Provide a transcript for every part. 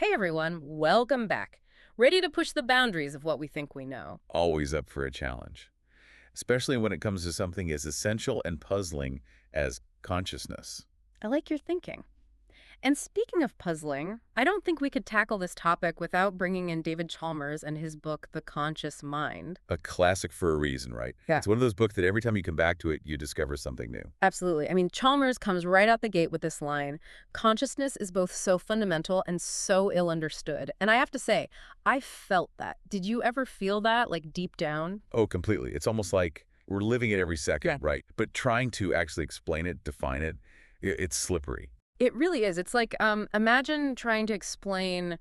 Hey everyone, welcome back. Ready to push the boundaries of what we think we know. Always up for a challenge, especially when it comes to something as essential and puzzling as consciousness. I like your thinking. And speaking of puzzling, I don't think we could tackle this topic without bringing in David Chalmers and his book, The Conscious Mind. A classic for a reason, right? Yeah. It's one of those books that every time you come back to it, you discover something new. Absolutely. I mean, Chalmers comes right out the gate with this line: consciousness is both so fundamental and so ill understood. And I have to say, I felt that. Did you ever feel that, like deep down? Oh, completely. It's almost like we're living it every second, Yeah. right? But trying to actually explain it, define it, it's slippery. It really is. It's like, imagine trying to explain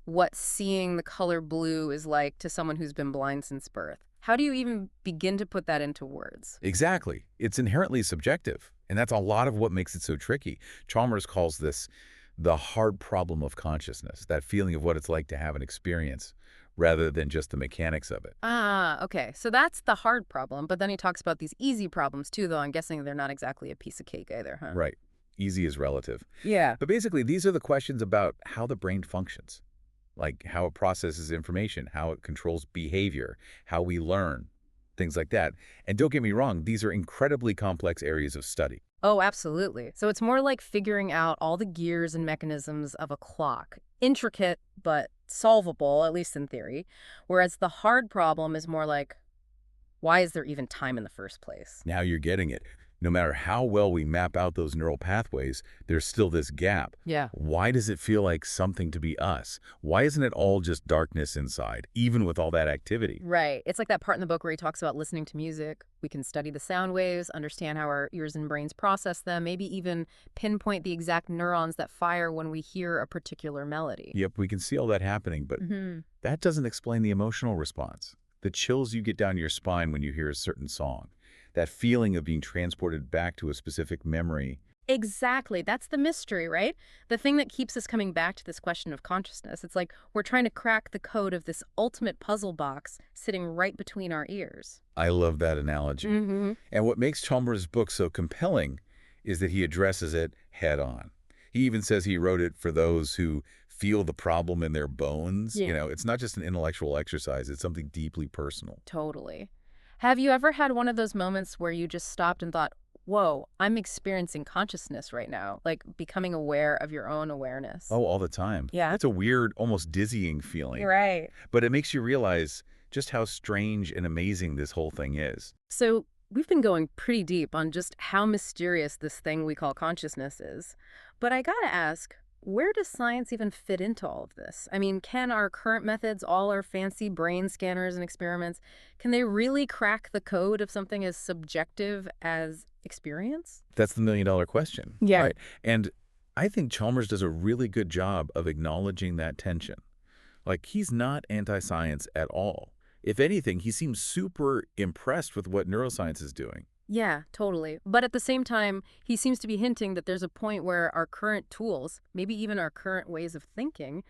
what seeing the color blue is like to someone who's been blind since birth. How do you even begin to put that into words? Exactly. It's inherently subjective, and that's a lot of what makes it so tricky. Chalmers calls this the hard problem of consciousness, that feeling of what it's like to have an experience rather than just the mechanics of it. Ah, okay. So that's the hard problem. But then he talks about these easy problems too, though I'm guessing they're not exactly a piece of cake either, huh? Right. Easy is relative. Yeah. But basically, these are the questions about how the brain functions, like how it processes information, how it controls behavior, how we learn, things like that. And don't get me wrong, these are incredibly complex areas of study. Oh, absolutely. So it's more like figuring out all the gears and mechanisms of a clock. Intricate, but solvable, at least in theory. Whereas the hard problem is more like, why is there even time in the first place? Now you're getting it. No matter how well we map out those neural pathways, there's still this gap. Yeah. Why does it feel like something to be us? Why isn't it all just darkness inside, even with all that activity? Right. It's like that part in the book where he talks about listening to music. We can study the sound waves, understand how our ears and brains process them, maybe even pinpoint the exact neurons that fire when we hear a particular melody. Yep, we can see all that happening, but that doesn't explain the emotional response. The chills you get down your spine when you hear a certain song. That feeling of being transported back to a specific memory. Exactly. That's the mystery, right? The thing that keeps us coming back to this question of consciousness. It's like we're trying to crack the code of this ultimate puzzle box sitting right between our ears. I love that analogy. And what makes Chalmers' book so compelling is that he addresses it head on. He even says he wrote it for those who feel the problem in their bones. Yeah. You know, it's not just an intellectual exercise, it's something deeply personal. Totally. Have you ever had one of those moments where you just stopped and thought, whoa, I'm experiencing consciousness right now, like becoming aware of your own awareness? Oh, all the time. Yeah. It's a weird, almost dizzying feeling. Right. But it makes you realize just how strange and amazing this whole thing is. So we've been going pretty deep on just how mysterious this thing we call consciousness is. But I gotta ask, where does science even fit into all of this? I mean, can our current methods, all our fancy brain scanners and experiments, can they really crack the code of something as subjective as experience? That's the million-dollar question. Yeah. Right. And I think Chalmers does a really good job of acknowledging that tension. Like, he's not anti-science at all. If anything, he seems super impressed with what neuroscience is doing. Yeah, totally. But at the same time, he seems to be hinting that there's a point where our current tools, maybe even our current ways of thinking,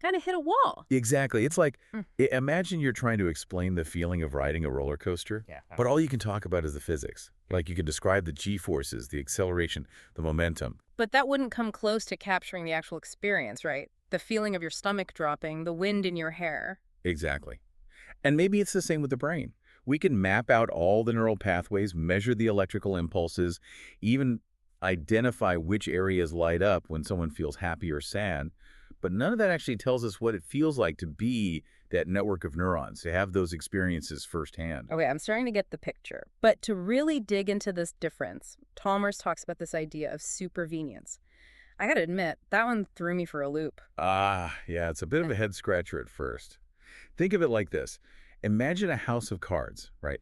kind of hit a wall. Exactly. It's like, imagine you're trying to explain the feeling of riding a roller coaster, Yeah. but all you can talk about is the physics. Like, you can describe the g-forces, the acceleration, the momentum. But that wouldn't come close to capturing the actual experience, right? The feeling of your stomach dropping, the wind in your hair. Exactly. And maybe it's the same with the brain. We can map out all the neural pathways, measure the electrical impulses, even identify which areas light up when someone feels happy or sad. But none of that actually tells us what it feels like to be that network of neurons, to have those experiences firsthand. Okay, I'm starting to get the picture. But to really dig into this difference, Chalmers talks about this idea of supervenience. I gotta admit, that one threw me for a loop. Yeah, it's a bit of a head scratcher at first. Think of it like this. Imagine a house of cards, right?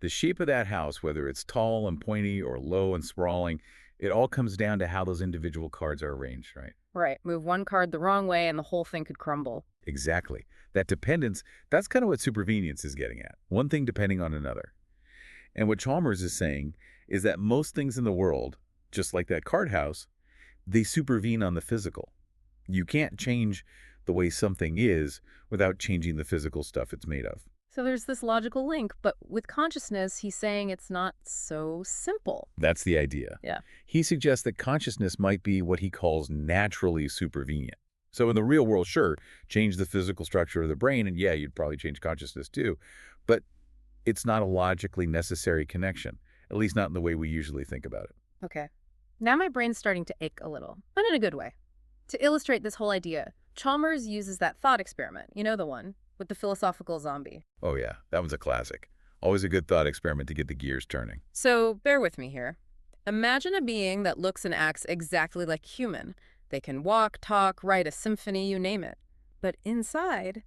The shape of that house, whether it's tall and pointy or low and sprawling, it all comes down to how those individual cards are arranged, right? Right, move one card the wrong way and the whole thing could crumble. Exactly. That dependence, that's kind of what supervenience is getting at. One thing depending on another. And what Chalmers is saying is that most things in the world, just like that card house, they supervene on the physical. You can't change the way something is without changing the physical stuff it's made of. So there's this logical link, but with consciousness, he's saying it's not so simple. That's the idea. Yeah. He suggests that consciousness might be what he calls naturally supervenient. So in the real world, sure, change the physical structure of the brain, and yeah, you'd probably change consciousness too. But it's not a logically necessary connection, at least not in the way we usually think about it. Okay. Now my brain's starting to ache a little, but in a good way. To illustrate this whole idea, Chalmers uses that thought experiment, you know the one, with the philosophical zombie. Oh yeah, that one's a classic. Always a good thought experiment to get the gears turning. So bear with me here. Imagine a being that looks and acts exactly like human. They can walk, talk, write a symphony, you name it. But inside,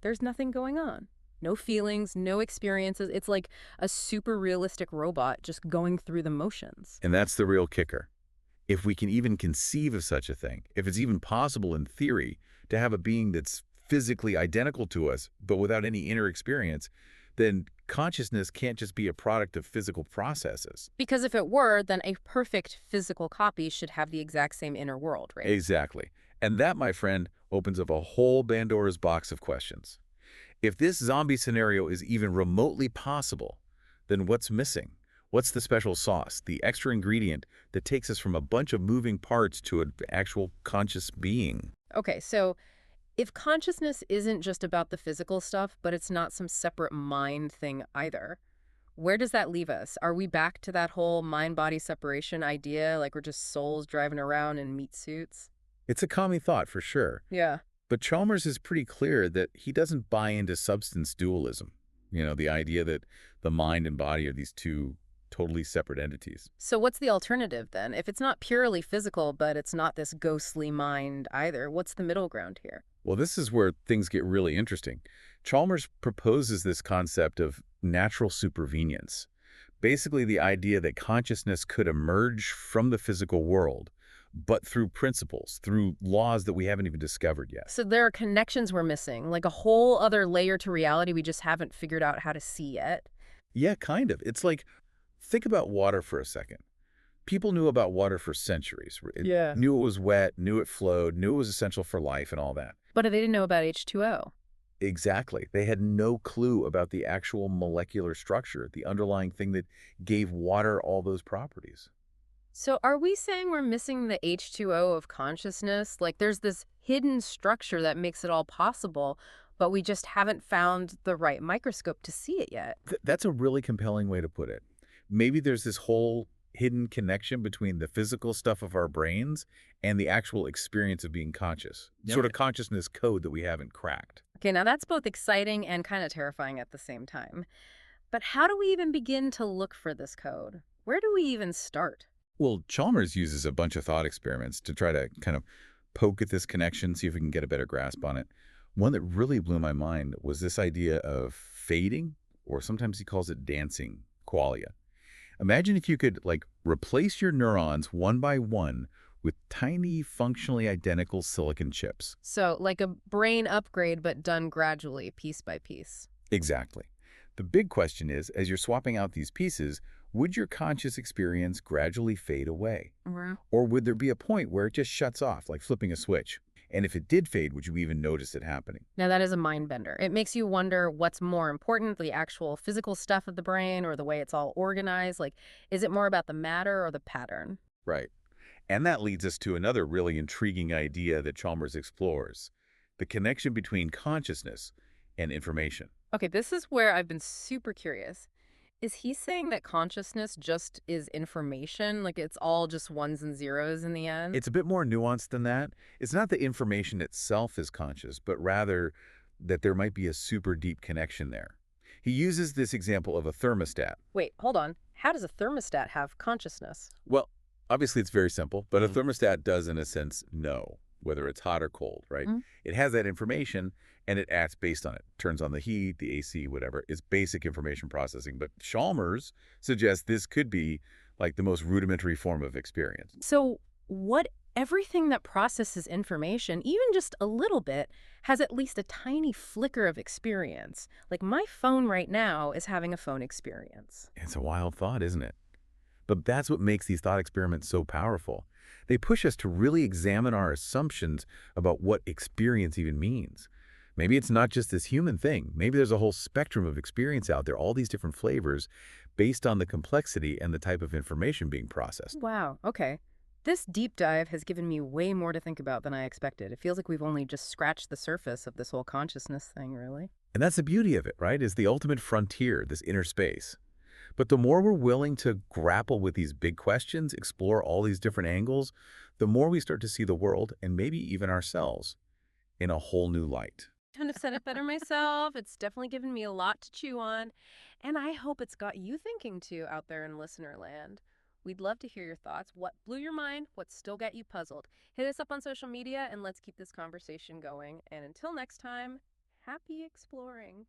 there's nothing going on. No feelings, no experiences. It's like a super realistic robot just going through the motions. And that's the real kicker. If we can even conceive of such a thing, if it's even possible in theory to have a being that's physically identical to us, but without any inner experience, then consciousness can't just be a product of physical processes. Because if it were, then a perfect physical copy should have the exact same inner world, right? Exactly. And that, my friend, opens up a whole Pandora's box of questions. If this zombie scenario is even remotely possible, then what's missing? What's the special sauce, the extra ingredient that takes us from a bunch of moving parts to an actual conscious being? Okay, so if consciousness isn't just about the physical stuff, but it's not some separate mind thing either, where does that leave us? Are we back to that whole mind-body separation idea, like we're just souls driving around in meat suits? It's a common thought for sure, Yeah. but Chalmers is pretty clear that he doesn't buy into substance dualism. The idea that the mind and body are these two totally separate entities. So what's the alternative then? If it's not purely physical, but it's not this ghostly mind either, what's the middle ground here? Well, this is where things get really interesting. Chalmers proposes this concept of natural supervenience. Basically, the idea that consciousness could emerge from the physical world, but through principles, through laws that we haven't even discovered yet. So there are connections we're missing, like a whole other layer to reality we just haven't figured out how to see yet. Yeah, kind of. It's like, think about water for a second. People knew about water for centuries. Yeah. Knew it was wet, knew it flowed, knew it was essential for life and all that. But they didn't know about H2O. Exactly. They had no clue about the actual molecular structure, the underlying thing that gave water all those properties. So are we saying we're missing the H2O of consciousness? Like there's this hidden structure that makes it all possible, but we just haven't found the right microscope to see it yet. That's a really compelling way to put it. Maybe there's this whole hidden connection between the physical stuff of our brains and the actual experience of being conscious. Yep. Sort of consciousness code that we haven't cracked. Okay, now that's both exciting and kind of terrifying at the same time. But how do we even begin to look for this code? Where do we even start? Well, Chalmers uses a bunch of thought experiments to try to kind of poke at this connection, see if we can get a better grasp on it. One that really blew my mind was this idea of fading, or sometimes he calls it dancing, qualia. Imagine if you could, like, replace your neurons one by one with tiny, functionally identical silicon chips. So like a brain upgrade, but done gradually, piece by piece. Exactly. The big question is, as you're swapping out these pieces, would your conscious experience gradually fade away? Mhm. Or would there be a point where it just shuts off, like flipping a switch? And if it did fade, would you even notice it happening? Now that is a mind bender. It makes you wonder what's more important, the actual physical stuff of the brain or the way it's all organized? Like, is it more about the matter or the pattern? Right. And that leads us to another really intriguing idea that Chalmers explores, the connection between consciousness and information. Okay, this is where I've been super curious. Is he saying that consciousness just is information? Like it's all just ones and zeros in the end? It's a bit more nuanced than that. It's not the information itself is conscious, but rather that there might be a super deep connection there. He uses this example of a thermostat. Wait, hold on. How does a thermostat have consciousness? Well, obviously it's very simple, but a thermostat does in a sense know whether it's hot or cold, right? Mhm. It has that information and it acts based on it. Turns on the heat, the AC, whatever. It's basic information processing. But Chalmers suggests this could be like the most rudimentary form of experience. So what everything that processes information, even just a little bit, has at least a tiny flicker of experience. Like my phone right now is having a phone experience. It's a wild thought, isn't it? But that's what makes these thought experiments so powerful. They push us to really examine our assumptions about what experience even means. Maybe it's not just this human thing. Maybe there's a whole spectrum of experience out there, all these different flavors, based on the complexity and the type of information being processed. Wow, okay. This deep dive has given me way more to think about than I expected. It feels like we've only just scratched the surface of this whole consciousness thing, really. And that's the beauty of it, right? Is the ultimate frontier, this inner space. But the more we're willing to grapple with these big questions, explore all these different angles, the more we start to see the world and maybe even ourselves in a whole new light. Couldn't have said it better myself. It's definitely given me a lot to chew on. And I hope it's got you thinking too out there in listener land. We'd love to hear your thoughts. What blew your mind? What still got you puzzled? Hit us up on social media and let's keep this conversation going. And until next time, happy exploring.